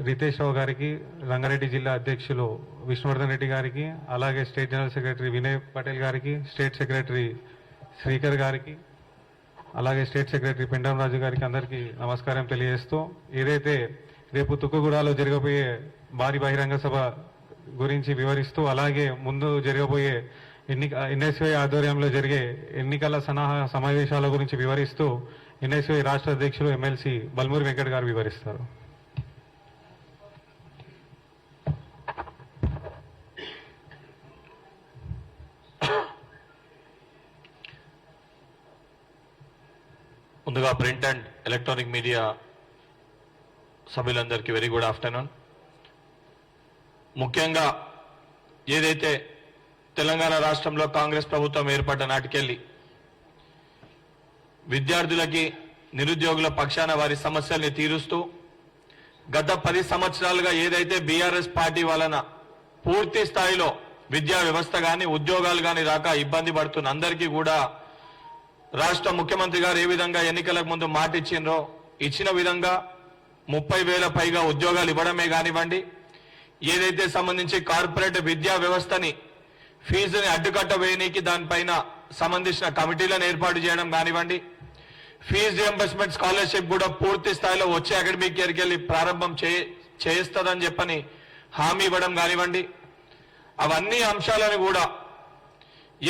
రితేష్ రావు గారికి, రంగారెడ్డి జిల్లా అధ్యక్షులు విష్ణువర్ధన్ రెడ్డి గారికి, అలాగే state general secretary Vinay Patel గారికి, స్టేట్ సెక్రటరీ శ్రీకర్ గారికి, అలాగే స్టేట్ సెక్రటరీ పిండం రాజు గారికి అందరికీ నమస్కారం తెలియజేస్తూ, ఏదైతే రేపు తుక్కుగూడలో జరగబోయే భారీ బహిరంగ సభ గురించి వివరిస్తూ, అలాగే ముందు జరగబోయే ఎన్ఎస్వై ఆధ్వర్యంలో జరిగే ఎన్నికల సన్నాహ సమావేశాల గురించి వివరిస్తూ ఎన్ఎస్వై రాష్ట్ర అధ్యక్షులు ఎమ్మెల్సీ బల్మూరి వెంకట్ గారు వివరిస్తారు. ముందుగా ప్రింట్ అండ్ ఎలక్ట్రానిక్ మీడియా సభ్యులందరికీ వెరీ గుడ్ ఆఫ్టర్నూన్. ముఖ్యంగా ఏదైతే తెలంగాణ రాష్ట్రంలో కాంగ్రెస్ ప్రభుత్వం ఏర్పడ్డ నాటికెళ్ళి విద్యార్థులకి, నిరుద్యోగుల పక్షాన వారి సమస్యల్ని తీరుస్తూ గత 10 సంవత్సరాలుగా ఏదైతే బీఆర్ఎస్ పార్టీ వలన పూర్తి స్థాయిలో విద్యా వ్యవస్థ కానీ ఉద్యోగాలు కానీ రాక ఇబ్బంది పడుతున్న అందరికీ కూడా రాష్ట్ర ముఖ్యమంత్రి గారు ఏ విధంగా ఎన్నికలకు ముందు మాట ఇచ్చిండ్రో ఇచ్చిన విధంగా 30,000 పైగా ఉద్యోగాలు ఇవ్వడమే కానివ్వండి, ఏదైతే సంబంధించి కార్పొరేట్ విద్యా వ్యవస్థని ఫీజుని అడ్డుకట్ట వేయనీకి దానిపైన సంబంధించిన కమిటీలను ఏర్పాటు చేయడం కానివ్వండి, ఫీజు రియంబర్స్మెంట్ స్కాలర్షిప్ కూడా పూర్తి స్థాయిలో వచ్చే అకాడమిక్ ఇయర్కి వెళ్ళి ప్రారంభం చేస్తుందని చెప్పని హామీ ఇవ్వడం కానివ్వండి, అవన్నీ అంశాలను కూడా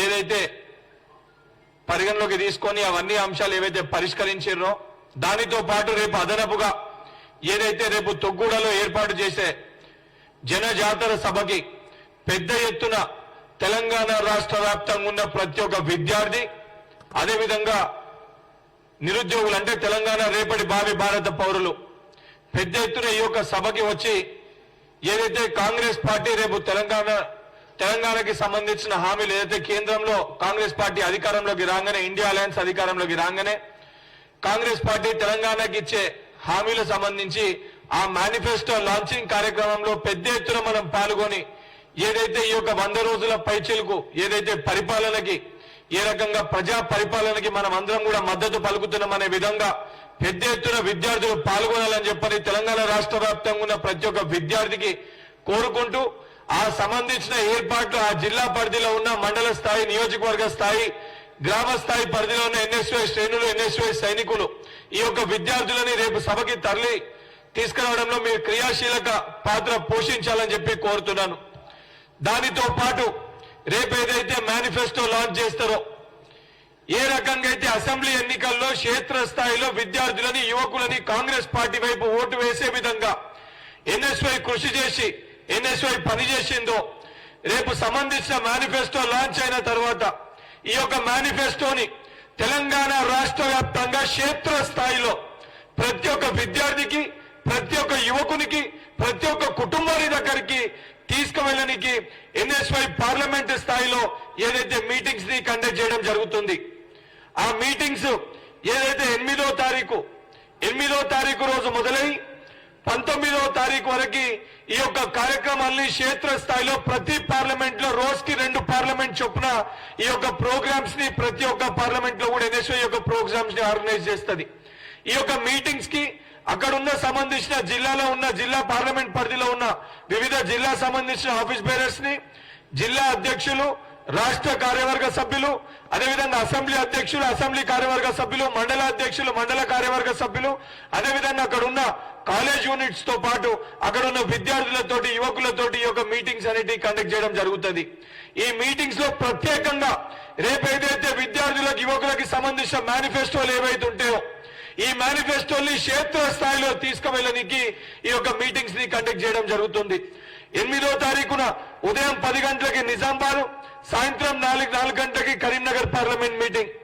ఏదైతే పరిగణలోకి తీసుకొని అవన్నీ అంశాలు ఏవైతే పరిష్కరించారో దానితో పాటు రేపు అదనపుగా ఏదైతే రేపు తొగ్గూడలో ఏర్పాటు చేసే జనజాతర సభకి పెద్ద ఎత్తున తెలంగాణ రాష్ట్ర వ్యాప్తంగా ఉన్న ప్రతి ఒక్క విద్యార్థి, అదేవిధంగా నిరుద్యోగులు అంటే తెలంగాణ రేపటి భావి భారత పౌరులు పెద్ద ఎత్తున ఈ యొక్క సభకి వచ్చి ఏదైతే కాంగ్రెస్ పార్టీ రేపు తెలంగాణకి సంబంధించిన హామీలు ఏదైతే కేంద్రంలో కాంగ్రెస్ పార్టీ అధికారంలోకి రాగానే, ఇండియా అలయన్స్ అధికారంలోకి రాగానే కాంగ్రెస్ పార్టీ తెలంగాణకి ఇచ్చే హామీలకు సంబంధించి ఆ మేనిఫెస్టో లాంచింగ్ కార్యక్రమంలో పెద్ద ఎత్తున మనం పాల్గొని ఏదైతే ఈ యొక్క 100 రోజుల పైచిలకు ఏదైతే పరిపాలనకి, ఏ రకంగా ప్రజా పరిపాలనకి మనం అందరం కూడా మద్దతు పలుకుతున్నామనే విధంగా పెద్ద ఎత్తున విద్యార్థులు పాల్గొనాలని చెప్పని తెలంగాణ రాష్ట్ర వ్యాప్తంగా ఉన్న ప్రతి ఒక్క విద్యార్థికి కోరుకుంటూ, ఆ సంబంధించిన ఏర్పాట్లు ఆ జిల్లా పరిధిలో ఉన్న మండల స్థాయి, నియోజకవర్గ స్థాయి, గ్రామ స్థాయి పరిధిలో ఉన్న ఎన్ఎస్వై శ్రేణులు, ఎన్ఎస్వై సైనికులు ఈ యొక్క విద్యార్థులని రేపు సభకి తరలి తీసుకురావడంలో మీరు క్రియాశీలక పాత్ర పోషించాలని చెప్పి కోరుతున్నాను. దానితో పాటు రేపు ఏదైతే మేనిఫెస్టో లాంచ్ చేస్తారో, ఏ రకంగా అయితే అసెంబ్లీ ఎన్నికల్లో క్షేత్రస్థాయిలో విద్యార్థులని, యువకులని కాంగ్రెస్ పార్టీ వైపు ఓటు వేసే విధంగా ఎన్ఎస్వై కృషి చేసి ఎన్ఎస్వై పనిచేసిందో, రేపు సంబంధించిన మేనిఫెస్టో లాంచ్ అయిన తర్వాత ఈ యొక్క మేనిఫెస్టోని తెలంగాణ రాష్ట్ర వ్యాప్తంగా క్షేత్రస్థాయిలో ప్రతి ఒక్క విద్యార్థికి, ప్రతి ఒక్క యువకునికి, ప్రతి ఒక్క కుటుంబాని దగ్గరికి తీసుకువెళ్ళడానికి ఎన్ఎస్వై పార్లమెంట్ స్థాయిలో ఏదైతే మీటింగ్స్ ని కండక్ట్ చేయడం జరుగుతుంది. ఆ మీటింగ్స్ ఏదైతే 8వ తారీఖు రోజు మొదలై 19వ తారీఖు వరకు ఈ యొక్క కార్యక్రమాల్ని క్షేత్రస్థాయిలో ప్రతి పార్లమెంట్ లో రోజుకి 2 పార్లమెంట్ చొప్పున ఈ యొక్క ప్రోగ్రామ్స్ ని ప్రతి ఒక్క పార్లమెంట్ లో కూడా ఎన్ఎస్వై యొక్క ప్రోగ్రామ్స్ ని ఆర్గనైజ్ చేస్తుంది. ఈ యొక్క మీటింగ్స్ కి అక్కడున్న సంబంధించిన జిల్లాలో ఉన్న జిల్లా పార్లమెంట్ పరిధిలో ఉన్న వివిధ జిల్లా సంబంధించిన ఆఫీస్ బేరర్స్ ని, జిల్లా అధ్యక్షులు, రాష్ట్ర కార్యవర్గ సభ్యులు, అదేవిధంగా అసెంబ్లీ అధ్యక్షులు, అసెంబ్లీ కార్యవర్గ సభ్యులు, మండల అధ్యక్షులు, మండల కార్యవర్గ సభ్యులు, అదేవిధంగా అక్కడ ఉన్న కాలేజ్ యూనిట్స్ తో పాటు అక్కడ ఉన్న విద్యార్థులతోటి, యువకులతోటి ఈ యొక్క మీటింగ్స్ అనేటివి కండక్ట్ చేయడం జరుగుతుంది. ఈ మీటింగ్స్ లో ప్రత్యేకంగా రేపు ఏదైతే విద్యార్థులకు, యువకులకి సంబంధించిన మేనిఫెస్టోలు ఏవైతే ఉంటాయో ఈ మేనిఫెస్టోని క్షేత్రస్థాయిలో తీసుకువెళ్ళడానికి ఈ యొక్క మీటింగ్స్ ని కండక్ట్ చేయడం జరుగుతుంది. 8వ తారీఖున ఉదయం 10 గంటలకి నిజామాబాద్, సాయంత్రం 4 గంటలకి కరీంనగర్ పార్లమెంట్ మీటింగ్.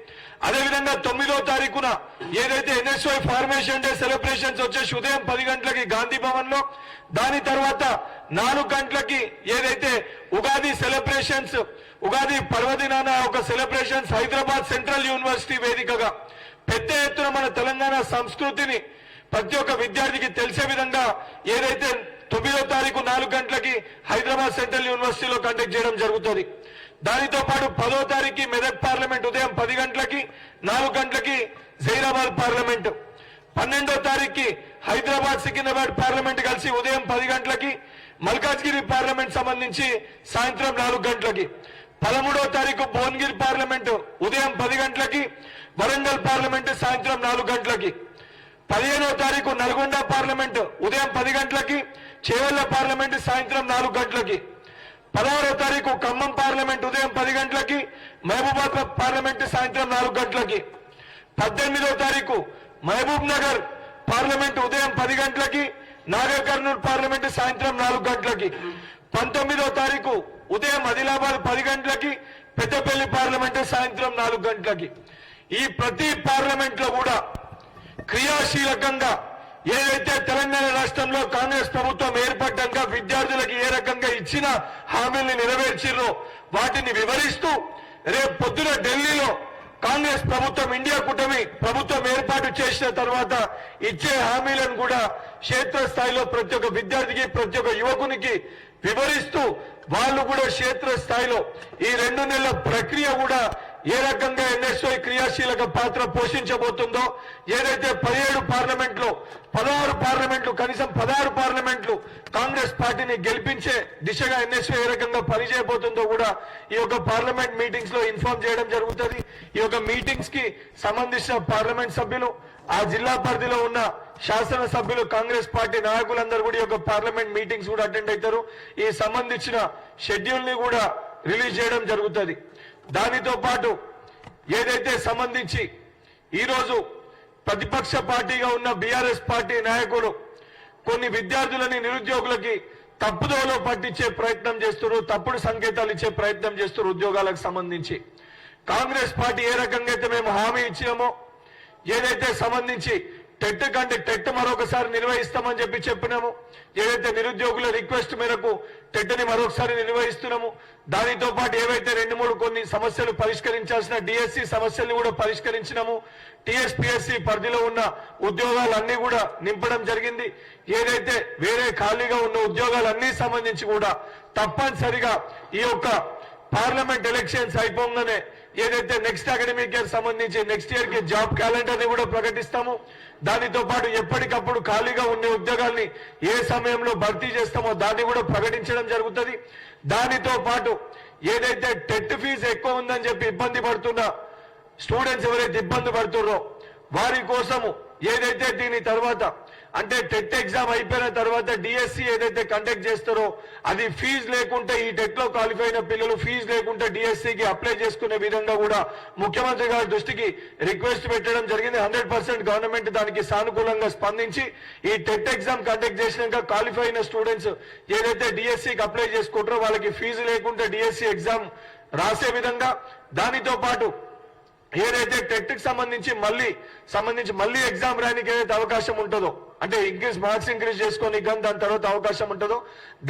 అదేవిధంగా 9వ తారీఖున ఏదైతే ఎన్ఎస్వై ఫార్మేషన్ డే సెలబ్రేషన్స్ వచ్చేసి ఉదయం 10 గంటలకి గాంధీ భవన్ లో, దాని తర్వాత 4 గంటలకి ఏదైతే ఉగాది సెలబ్రేషన్స్, ఉగాది పర్వదినాన ఒక సెలబ్రేషన్స్ హైదరాబాద్ సెంట్రల్ యూనివర్సిటీ వేదికగా పెద్ద ఎత్తున మన తెలంగాణ సంస్కృతిని ప్రతి ఒక్క విద్యార్థికి తెలిసే విధంగా ఏదైతే 9వ తారీఖు 4 గంటలకి హైదరాబాద్ సెంట్రల్ యూనివర్సిటీలో కండక్ట్ చేయడం జరుగుతుంది. దానితో పాటు 10వ తారీఖు మెదక్ పార్లమెంట్ ఉదయం 10 గంటలకి, 4 గంటలకి జైరాబాద్ పార్లమెంట్, 12వ తారీఖుకి హైదరాబాద్ సికింద్రాబాద్ పార్లమెంట్ కలిసి ఉదయం 10 గంటలకి, మల్కాజ్గిరి పార్లమెంట్ సంబంధించి సాయంత్రం 4 గంటలకి, 13వ తారీఖు భువనగిరి పార్లమెంటు ఉదయం 10 గంటలకి, వరంగల్ పార్లమెంటు సాయంత్రం 4 గంటలకి, 15వ తారీఖు నల్గొండ పార్లమెంటు ఉదయం 10 గంటలకి, చేవెళ్ల పార్లమెంటు సాయంత్రం 4 గంటలకి, 16వ తారీఖు ఖమ్మం పార్లమెంట్ ఉదయం 10 గంటలకి, మహబూబాబాద్ పార్లమెంట్ సాయంత్రం 4 గంటలకి, 18వ తారీఖు మహబూబ్ నగర్ పార్లమెంట్ ఉదయం 10 గంటలకి, నాగర్ కర్నూలు పార్లమెంట్ సాయంత్రం 4 గంటలకి, 19వ తారీఖు ఉదయం ఆదిలాబాద్ 10 గంటలకి, పెద్దపల్లి పార్లమెంట్ సాయంత్రం 4 గంటలకి. ఈ ప్రతి పార్లమెంట్ లో కూడా క్రియాశీలకంగా ఏదైతే తెలంగాణ రాష్ట్రంలో కాంగ్రెస్ ప్రభుత్వం ఏర్పడ్డాక విద్యార్థులకు ఏ రకంగా ఇచ్చిన హామీల్ని నెరవేర్చిర్రో వాటిని వివరిస్తూ రేపు పొద్దున ఢిల్లీలో కాంగ్రెస్ ప్రభుత్వం ఇండియా కూటమి ప్రభుత్వం ఏర్పాటు చేసిన తర్వాత ఇచ్చే హామీలను కూడా క్షేత్రస్థాయిలో ప్రతి ఒక్క విద్యార్థికి ప్రతి ఒక్క యువకునికి వివరిస్తూ వాళ్ళు కూడా క్షేత్రస్థాయిలో ఈ 2 నెలల ప్రక్రియ కూడా ఏ రకంగా ఎన్ఎస్ఓ క్రియాశీలక పాత్ర పోషించబోతుందో, ఏదైతే 17 పార్లమెంట్లు 16 పార్లమెంట్లు కనీసం 16 పార్లమెంట్లు కాంగ్రెస్ పార్టీని గెలిపించే దిశగా ఎన్ఎస్ఓ ఏ రకంగా పనిచేయబోతుందో కూడా ఈ యొక్క పార్లమెంట్ మీటింగ్స్ లో ఇన్ఫార్మ్ చేయడం జరుగుతుంది. ఈ యొక్క మీటింగ్స్ కి సంబంధించిన పార్లమెంట్ సభ్యులు, ఆ జిల్లా పరిధిలో ఉన్న శాసనసభ్యులు, కాంగ్రెస్ పార్టీ నాయకులందరూ కూడా ఈ యొక్క పార్లమెంట్ మీటింగ్స్ కూడా అటెండ్ అవుతారు. ఈ సంబంధించిన షెడ్యూల్ ని కూడా రిలీజ్ చేయడం జరుగుతుంది. దానితో పాటు ఏదైతే సంబంధించి ఈరోజు ప్రతిపక్ష పార్టీగా ఉన్న బీఆర్ఎస్ పార్టీ నాయకులు కొన్ని విద్యార్థులని, నిరుద్యోగులకి తప్పుదోవలో పట్టించే ప్రయత్నం చేస్తున్నారు, తప్పుడు సంకేతాలు ఇచ్చే ప్రయత్నం చేస్తున్నారు. ఉద్యోగాలకు సంబంధించి కాంగ్రెస్ పార్టీ ఏ రకంగా అయితే మేము హామీ ఇచ్చామో, ఏదైతే సంబంధించి టెట్ కంటే టెట్ మరొకసారి నిర్వహిస్తామని చెప్పినాము, ఏదైతే నిరుద్యోగుల రిక్వెస్ట్ మేరకు టెట్ని మరొకసారి నిర్వహిస్తున్నాము, దానితో పాటు ఏవైతే 2-3 కొన్ని సమస్యలు పరిష్కరించాల్సిన డిఎస్సి సమస్యల్ని కూడా పరిష్కరించినాము. టీఎస్పీఎస్సీ పరిధిలో ఉన్న ఉద్యోగాలన్నీ కూడా నింపడం జరిగింది. ఏదైతే వేరే ఖాళీగా ఉన్న ఉద్యోగాలన్నీ సంబంధించి కూడా తప్పనిసరిగా ఈ యొక్క పార్లమెంట్ ఎలక్షన్స్ అయిపోగానే ఏదైతే నెక్స్ట్ అకాడమిక్ ఇయర్ సంబంధించి నెక్స్ట్ ఇయర్ కి జాబ్ క్యాలెండర్ ని కూడా ప్రకటిస్తాము. దానితో పాటు ఎప్పటికప్పుడు ఖాళీగా ఉండే ఉద్యోగాల్ని ఏ సమయంలో భర్తీ చేస్తామో దాన్ని కూడా ప్రకటించడం జరుగుతుంది. దానితో పాటు ఏదైతే టెట్ ఫీజు ఎక్కువ ఉందని చెప్పి ఇబ్బంది పడుతున్న స్టూడెంట్స్ ఎవరైతే ఇబ్బంది పడుతున్నారో వారి కోసము ఏదైతే దీని తర్వాత అంటే టెట్ ఎగ్జామ్ అయిపోయిన తర్వాత డిఎస్సి ఏదైతే కండక్ట్ చేస్తారో అది ఫీజు లేకుంటే ఈ టెట్ లో క్వాలిఫై అయిన పిల్లలు ఫీజు లేకుంటే డిఎస్సికి అప్లై చేసుకునే విధంగా కూడా ముఖ్యమంత్రి గారి దృష్టికి రిక్వెస్ట్ పెట్టడం జరిగింది. 100% గవర్నమెంట్ దానికి సానుకూలంగా స్పందించి ఈ టెట్ ఎగ్జామ్ కండక్ట్ చేసినాక క్వాలిఫై అయిన స్టూడెంట్స్ ఏదైతే డిఎస్సికి అప్లై చేసుకుంటారో వాళ్ళకి ఫీజు లేకుంటే డిఎస్సి ఎగ్జామ్ రాసే విధంగా, దానితో పాటు ఏదైతే టెట్ కి సంబంధించి మళ్ళీ ఎగ్జామ్ రాయడానికి ఏదైతే అవకాశం ఉంటుందో అంటే మార్క్స్ ఇంక్రీజ్ చేసుకొని దాని తర్వాత అవకాశం ఉంటుందో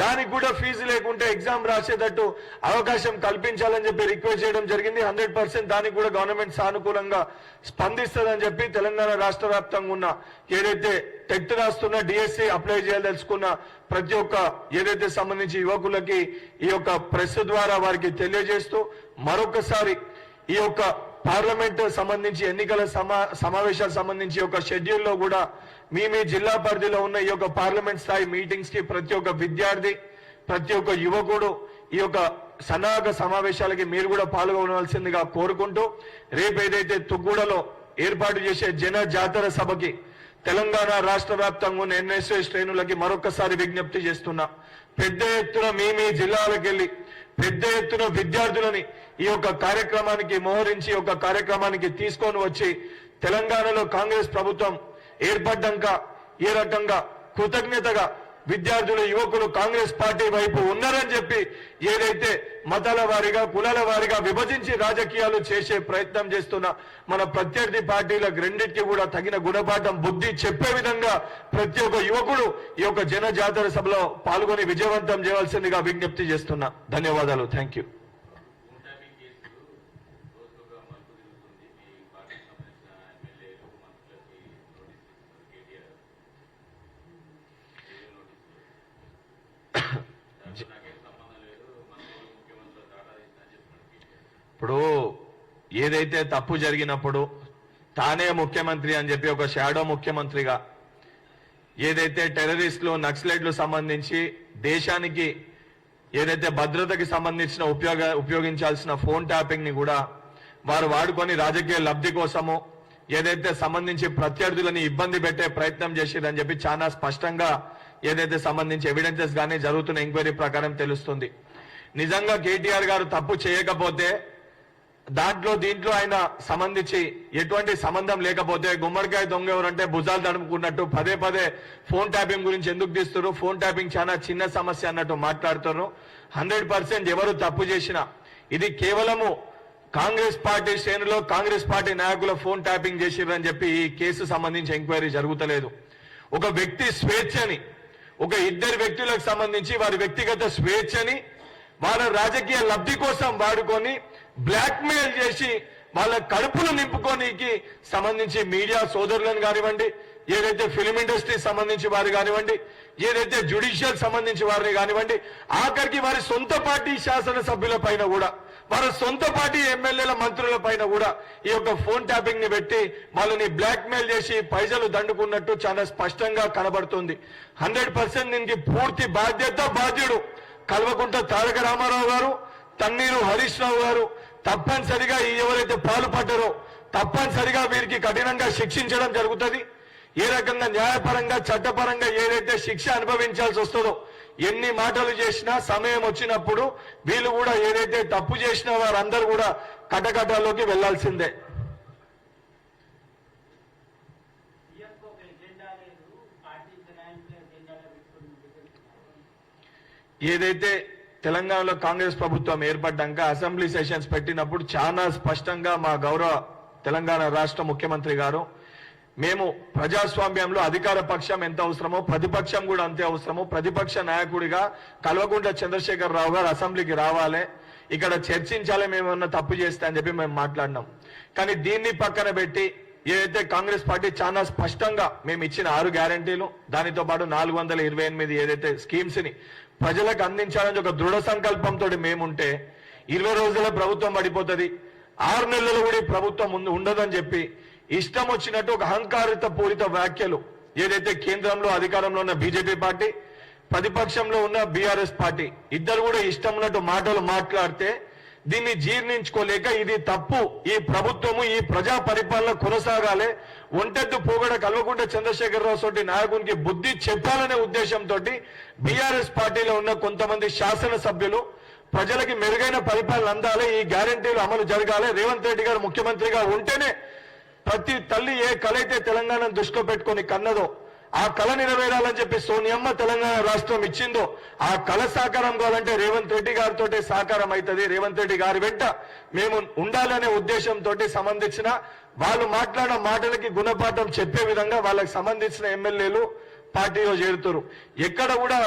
దానికి కూడా ఫీజు లేకుంటే ఎగ్జామ్ రాసేటట్టు అవకాశం కల్పించాలని చెప్పి రిక్వెస్ట్ చేయడం జరిగింది. 100% దానికి కూడా గవర్నమెంట్ సానుకూలంగా స్పందిస్తుందని చెప్పి తెలంగాణ రాష్ట్ర వ్యాప్తంగా ఉన్న ఏదైతే టెట్ రాస్తున్న డిఎస్సి అప్లై చేయదలుచుకున్న ప్రతి ఒక్క ఏదైతే సంబంధించి యువకులకి ఈ యొక్క ప్రెస్ ద్వారా వారికి తెలియజేస్తూ మరొకసారి ఈ యొక్క పార్లమెంట్ సంబంధించి ఎన్నికల సమావేశాలకు సంబంధించి ఒక షెడ్యూల్ లో కూడా మీ జిల్లా పరిధిలో ఉన్న ఈ యొక్క పార్లమెంట్ స్థాయి మీటింగ్స్ కి ప్రతి ఒక్క విద్యార్థి, ప్రతి ఒక్క యువకుడు ఈ యొక్క సన్నాహక సమావేశాలకి మీరు కూడా పాల్గొనవలసిందిగా కోరుకుంటూ రేపు ఏదైతే తుగ్గూడలో ఏర్పాటు చేసే జన జాతర సభకి తెలంగాణ రాష్ట్ర వ్యాప్తంగా ఉన్న ఎన్ఎస్ఏ శ్రేణులకి మరొకసారి విజ్ఞప్తి చేస్తున్నా. పెద్ద ఎత్తున మీ జిల్లాలకు వెళ్లి పెద్ద ఎత్తున విద్యార్థులని ఈ యొక్క కార్యక్రమానికి మోహరించి ఒక కార్యక్రమానికి తీసుకొని వచ్చి తెలంగాణలో కాంగ్రెస్ ప్రభుత్వం ఏర్పడ్డాక ఏ రకంగా కృతజ్ఞతగా విద్యార్థులు, యువకులు కాంగ్రెస్ పార్టీ వైపు ఉన్నారని చెప్పి ఏదైతే మతాల వారీగా, కులాల వారీగా విభజించి రాజకీయాలు చేసే ప్రయత్నం చేస్తున్న మన ప్రత్యర్థి పార్టీలకు రెండింటికి కూడా తగిన గుణపాఠం, బుద్ధి చెప్పే విధంగా ప్రతి ఒక్క యువకుడు ఈ యొక్క జన జాతర సభలో పాల్గొని విజయవంతం చేయవలసిందిగా విజ్ఞప్తి చేస్తున్నా. ధన్యవాదాలు. Thank you. ఇప్పుడు ఏదైతే తప్పు జరిగినప్పుడు తానే ముఖ్యమంత్రి అని చెప్పి ఒక షాడో ముఖ్యమంత్రిగా ఏదైతే టెర్రరిస్టులు నక్సలైట్లు సంబంధించి దేశానికి ఏదైతే భద్రతకి సంబంధించిన ఉపయోగించాల్సిన ఫోన్ ట్యాపింగ్ ని కూడా వారు వాడుకొని రాజకీయ లబ్ధి కోసము ఏదైతే సంబంధించి ప్రత్యర్థులని ఇబ్బంది పెట్టే ప్రయత్నం చేసిరని చెప్పి చాలా స్పష్టంగా ఏదైతే సంబంధించి ఎవిడెన్సెస్ గానీ జరుగుతున్న ఎంక్వైరీ ప్రకారం తెలుస్తుంది. నిజంగా కేటీఆర్ గారు తప్పు చేయకపోతే దీంట్లో ఆయన సంబంధించి ఎటువంటి సంబంధం లేకపోతే గుమ్మడికాయ దొంగ ఎవరంటే భుజాలు తడుముకున్నట్టు పదే పదే ఫోన్ ట్యాపింగ్ గురించి ఎందుకు తీస్తున్నారు, ఫోన్ ట్యాపింగ్ చాలా చిన్న సమస్య అన్నట్టు మాట్లాడుతున్నారు. 100% ఎవరు తప్పు చేసినా ఇది కేవలము కాంగ్రెస్ పార్టీ శ్రేణులో కాంగ్రెస్ పార్టీ నాయకుల ఫోన్ ట్యాపింగ్ చేసిరని చెప్పి ఈ కేసు సంబంధించి ఎంక్వైరీ జరుగుతలేదు. ఒక వ్యక్తి స్వేచ్ఛని, ఒక ఇద్దరు వ్యక్తులకు సంబంధించి వారి వ్యక్తిగత స్వేచ్ఛని వాళ్ళ రాజకీయ లబ్ధి కోసం వాడుకొని బ్లాక్ మెయిల్ చేసి వాళ్ళ కడుపులు నింపుకోనికి సంబంధించి మీడియా సోదరులను కానివ్వండి, ఏదైతే ఫిలిం ఇండస్ట్రీ సంబంధించి వారు కానివ్వండి, ఏదైతే జ్యుడిషియల్ సంబంధించి వారిని కానివ్వండి, ఆఖరికి వారి సొంత పార్టీ శాసనసభ్యుల పైన కూడా, వారి సొంత పార్టీ ఎమ్మెల్యేల మంత్రుల పైన కూడా ఈ యొక్క ఫోన్ ట్యాపింగ్ ని పెట్టి వాళ్ళని బ్లాక్ మెయిల్ చేసి పైసలు దండుకున్నట్టు చాలా స్పష్టంగా కనబడుతుంది. 100% దీనికి పూర్తి బాధ్యుడు కల్వకుంట్ల తారక రామారావు గారు, తన్నీరు హరీష్ రావు గారు. తప్పనిసరిగా ఎవరైతే పాల్పడ్డారో తప్పనిసరిగా వీరికి కఠినంగా శిక్షించడం జరుగుతుంది. ఏ రకంగా న్యాయపరంగా చట్టపరంగా ఏదైతే శిక్ష అనుభవించాల్సి వస్తుందో, ఎన్ని మాటలు చేసినా సమయం వచ్చినప్పుడు వీళ్ళు కూడా ఏదైతే తప్పు చేసినా వారందరూ కూడా కటకటాల్లోకి వెళ్లాల్సిందే. ఏదైతే తెలంగాణలో కాంగ్రెస్ ప్రభుత్వం ఏర్పడ్డాక అసెంబ్లీ సెషన్స్ పెట్టినప్పుడు చాలా స్పష్టంగా మా గౌరవ తెలంగాణ రాష్ట్ర ముఖ్యమంత్రి గారు, మేము ప్రజాస్వామ్యంలో అధికార పక్షం ఎంత అవసరమో ప్రతిపక్షం కూడా అంతే అవసరమో, ప్రతిపక్ష నాయకుడిగా కల్వకుంట్ల చంద్రశేఖర్ రావు గారు అసెంబ్లీకి రావాలి, ఇక్కడ చర్చించాలి, మేమేమన్నా తప్పు చేస్తే అని చెప్పి మేము మాట్లాడినాం. కానీ దీన్ని పక్కన పెట్టి ఏదైతే కాంగ్రెస్ పార్టీ చాలా స్పష్టంగా మేము ఇచ్చిన 6 గ్యారంటీలు, దానితో పాటు 428 ఏదైతే స్కీమ్స్ ని ప్రజలకు అందించాలని ఒక దృఢ సంకల్పంతో మేముంటే 20 రోజుల ప్రభుత్వం పడిపోతుంది, 6 నెలలు కూడా ప్రభుత్వం ఉండదని చెప్పి ఇష్టం వచ్చినట్టు ఒక అహంకారిత పూరిత వ్యాఖ్యలు ఏదైతే కేంద్రంలో అధికారంలో ఉన్న బీజేపీ పార్టీ, ప్రతిపక్షంలో ఉన్న బీఆర్ఎస్ పార్టీ ఇద్దరు కూడా ఇష్టం ఉన్నట్టు మాటలు మాట్లాడితే దీన్ని జీర్ణించుకోలేక ఇది తప్పు, ఈ ప్రభుత్వము ఈ ప్రజా పరిపాలన కొనసాగాలి, ఒంటెద్దు పోగడ కల్వకుంట్ల చంద్రశేఖరరావు తోటి నాయకునికి బుద్ధి చెప్పాలనే ఉద్దేశంతో బీఆర్ఎస్ పార్టీలో ఉన్న కొంతమంది శాసనసభ్యులు ప్రజలకి మెరుగైన పరిపాలన అందాలి, ఈ గ్యారంటీలు అమలు జరగాలి, రేవంత్ రెడ్డి గారు ముఖ్యమంత్రిగా ఉంటేనే ప్రతి తల్లి ఏ కళ అయితే తెలంగాణను దృష్టిలో పెట్టుకొని కన్నదో ఆ కళ నెరవేరాలని చెప్పి సోనియమ్మ తెలంగాణ రాష్ట్రం ఇచ్చిందో ఆ కళ సాకారం కావాలంటే రేవంత్ రెడ్డి గారితో సాకారం అవుతుంది. రేవంత్ రెడ్డి గారి వెంట మేము ఉండాలనే ఉద్దేశంతో సంబంధించిన వాళ్ళు మాట్లాడిన మాటలకి గుణపాఠం చెప్పే విధంగా వాళ్ళకి సంబంధించిన ఎమ్మెల్యేలు పార్టీలో చేరుతారు. ఎక్కడ కూడా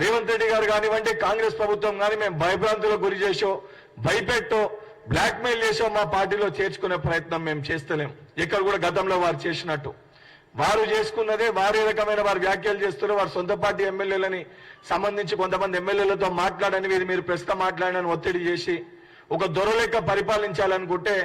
రేవంత్ రెడ్డి గారు కానివ్వండి, కాంగ్రెస్ ప్రభుత్వం కానీ మేము భయభ్రాంతులకు గురి చేసో భయపెట్టో బ్లాక్ మెయిల్ చేసో మా పార్టీలో చేర్చుకునే ప్రయత్నం మేము చేస్తలేం. ఎక్కడ కూడా గతంలో వారు చేసినట్టు వారు చేసుకున్నదే వారి రకమైన వారు వ్యాఖ్యలు చేస్తున్నారు. వారి సొంత పార్టీ ఎమ్మెల్యేలని సంబంధించి కొంతమంది ఎమ్మెల్యేలతో మాట్లాడని మీరు ప్రస్తుతం మాట్లాడని ఒత్తిడి చేసి ఒక దొరలెక్క పరిపాలించాలనుకుంటే,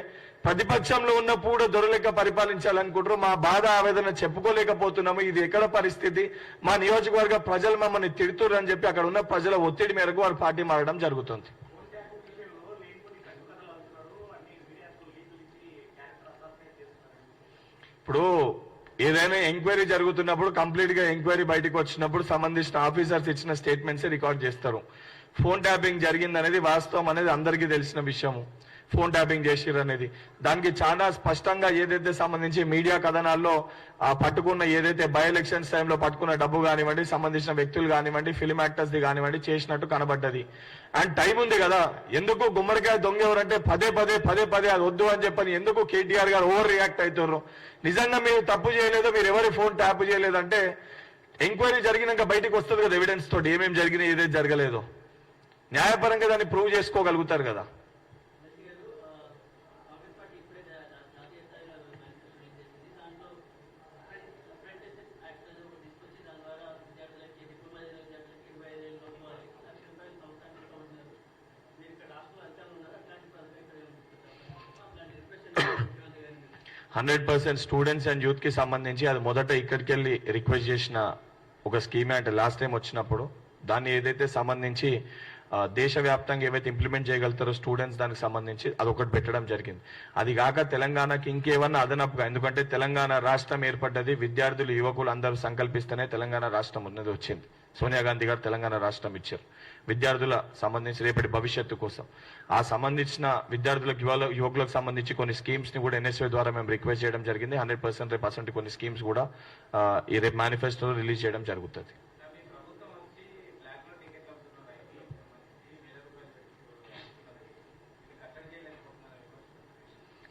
ప్రతిపక్షంలో ఉన్నప్పుడు కూడా దొరలెక్క పరిపాలించాలనుకుంటారు. మా బాధ ఆవేదన చెప్పుకోలేకపోతున్నాము. ఇది ఎక్కడ పరిస్థితి, మా నియోజకవర్గ ప్రజలు మమ్మల్ని తిడుతున్నారు అని చెప్పి అక్కడ ఉన్న ప్రజల ఒత్తిడి మేరకు వారు పార్టీ మారడం జరుగుతుంది. ఇప్పుడు ఏదైనా ఎంక్వైరీ జరుగుతున్నప్పుడు కంప్లీట్ గా ఎంక్వైరీ బయటకు వచ్చినప్పుడు సంబంధించిన ఆఫీసర్స్ ఇచ్చిన స్టేట్మెంట్స్ రికార్డ్ చేస్తారు. ఫోన్ ట్యాపింగ్ జరిగిందనేది వాస్తవం అనేది అందరికీ తెలిసిన విషయము. ఫోన్ ట్యాపింగ్ చేసిర్రు అనేది దానికి చాలా స్పష్టంగా ఏదైతే సంబంధించి మీడియా కథనాల్లో పట్టుకున్న ఏదైతే బై ఎలక్షన్స్ టైంలో పట్టుకున్న డబ్బు కానివ్వండి, సంబంధించిన వ్యక్తులు కానివ్వండి, ఫిలిం యాక్టర్స్ ది కానివ్వండి చేసినట్టు కనబడ్డది. అండ్ టైం ఉంది కదా, ఎందుకు గుమ్మడికాయ దొంగ ఎవరంటే పదే పదే అది వద్దు అని చెప్పని ఎందుకు కేటీఆర్ గారు ఓవర్ రియాక్ట్ అవుతున్నారు? నిజంగా మీరు తప్పు చేయలేదు, మీరు ఎవరి ఫోన్ ట్యాప్ చేయలేదంటే ఎంక్వైరీ జరిగినాక బయటకు వస్తుంది కదా ఎవిడెన్స్ తోటి ఏమేమి జరిగినాయి ఏదైతే జరగలేదో న్యాయపరంగా దాన్ని ప్రూవ్ చేసుకోగలుగుతారు కదా. 100% స్టూడెంట్స్ అండ్ యూత్ కి సంబంధించి అది మొదట ఇక్కడికి వెళ్ళి రిక్వెస్ట్ చేసిన ఒక స్కీమే అంటే లాస్ట్ టైం వచ్చినప్పుడు దాన్ని ఏదైతే సంబంధించి దేశవ్యాప్తంగా ఏవైతే ఇంప్లిమెంట్ చేయగలుగుతారో స్టూడెంట్స్ దానికి సంబంధించి అదొకటి పెట్టడం జరిగింది. అది కాక తెలంగాణకి ఇంకేమన్నా అదనపుగా, ఎందుకంటే తెలంగాణ రాష్ట్రం ఏర్పడ్డది విద్యార్థులు యువకులు అందరూ సంకల్పిస్తేనే తెలంగాణ రాష్ట్రం ఉన్నది వచ్చింది. సోనియా గాంధీ గారు తెలంగాణ రాష్ట్రం ఇచ్చారు విద్యార్థుల సంబంధించి రేపటి భవిష్యత్తు కోసం. ఆ సంబంధించిన విద్యార్థులకు యువకులకు సంబంధించి కొన్ని స్కీమ్స్ ని కూడా ఎన్ఎస్ఏ ద్వారా మేము రిక్వెస్ట్ చేయడం జరిగింది. 100% రేపు అసలు కొన్ని స్కీమ్స్ కూడా ఈ రేపు మేనిఫెస్టోలో రిలీజ్ చేయడం జరుగుతుంది.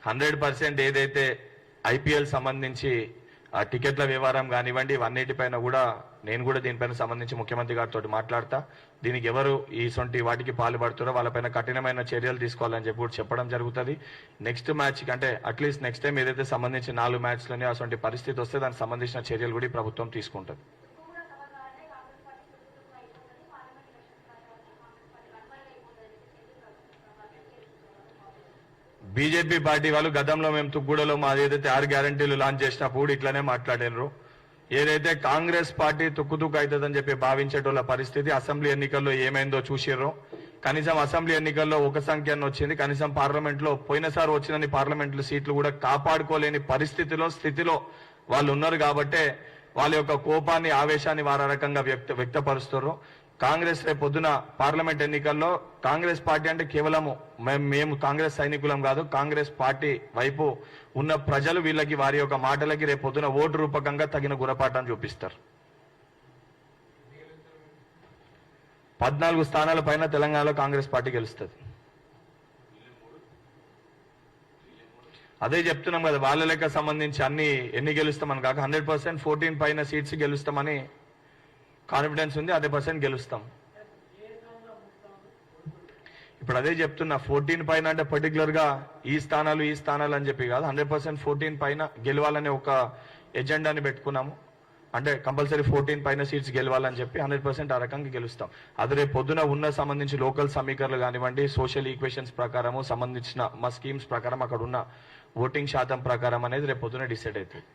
100% ఏదైతే ఐపీఎల్ సంబంధించి టికెట్ల వ్యవహారం కానివ్వండి, ఇవన్నిటిపైన కూడా నేను కూడా దీనిపైన సంబంధించి ముఖ్యమంత్రి గారితో మాట్లాడతా. దీనికి ఎవరు ఈ సొంటి వాటికి పాల్పడుతారో వాళ్ళపైన కఠినమైన చర్యలు తీసుకోవాలని చెప్పి కూడా చెప్పడం జరుగుతుంది. నెక్స్ట్ మ్యాచ్ అంటే అట్లీస్ట్ నెక్స్ట్ టైం ఏదైతే సంబంధించి 4 మ్యాచ్లని అసొంటి పరిస్థితి వస్తే దానికి సంబంధించిన చర్యలు కూడా ఈ ప్రభుత్వం తీసుకుంటుంది. బీజేపీ పార్టీ వాళ్ళు గతంలో మేము తుగ్గూడలో మాది ఏదైతే 6 గ్యారంటీలు లాంచ్ చేసినప్పుడు ఇట్లానే మాట్లాడారు. ఏదైతే కాంగ్రెస్ పార్టీ తుక్కు అవుతుందని చెప్పి భావించేటోళ్ళ పరిస్థితి అసెంబ్లీ ఎన్నికల్లో ఏమైందో చూసిర్రో. కనీసం అసెంబ్లీ ఎన్నికల్లో ఒక సంఖ్యను వచ్చింది, కనీసం పార్లమెంట్ లో పోయినసారి వచ్చినన్ని పార్లమెంట్ సీట్లు కూడా కాపాడుకోలేని స్థితిలో వాళ్ళు ఉన్నారు. కాబట్టే వాళ్ళ యొక్క కోపాన్ని, ఆవేశాన్ని వారు రకంగా వ్యక్తపరుస్తారు. కాంగ్రెస్ రేపు పొద్దున పార్లమెంట్ ఎన్నికల్లో కాంగ్రెస్ పార్టీ అంటే కేవలము మేము కాంగ్రెస్ సైనికులం కాదు, కాంగ్రెస్ పార్టీ వైపు ఉన్న ప్రజలు వీళ్ళకి వారి యొక్క మాటలకి రేపు పొద్దున ఓటు రూపకంగా తగిన గుణపాఠం చూపిస్తారు. 14 స్థానాల పైన తెలంగాణలో కాంగ్రెస్ పార్టీ గెలుస్తుంది. అదే చెప్తున్నాం కదా, వాళ్ళ లెక్క సంబంధించి అన్ని ఎన్ని గెలుస్తామని కాక 100% 14 పైన సీట్స్ గెలుస్తామని కాన్ఫిడెన్స్ ఉంది. 100% గెలుస్తాం. ఇప్పుడు అదే చెప్తున్నా, 14 పైన అంటే పర్టికులర్ గా ఈ స్థానాలు అని చెప్పి కాదు, 100% 14 పైన గెలవాలనే ఒక ఎజెండాని పెట్టుకున్నాము. అంటే కంపల్సరీ 14 పైన సీట్స్ గెలవాలని చెప్పి 100% ఆ రకంగా గెలుస్తాం. అది రేపు పొద్దున ఉన్న సంబంధించి లోకల్ సమీకరణలు కానివ్వండి, సోషల్ ఈక్వేషన్స్ ప్రకారము సంబంధించిన మా స్కీమ్స్ ప్రకారం అక్కడ ఉన్న ఓటింగ్ శాతం ప్రకారం అనేది రేపు పొద్దున డిసైడ్ అవుతుంది.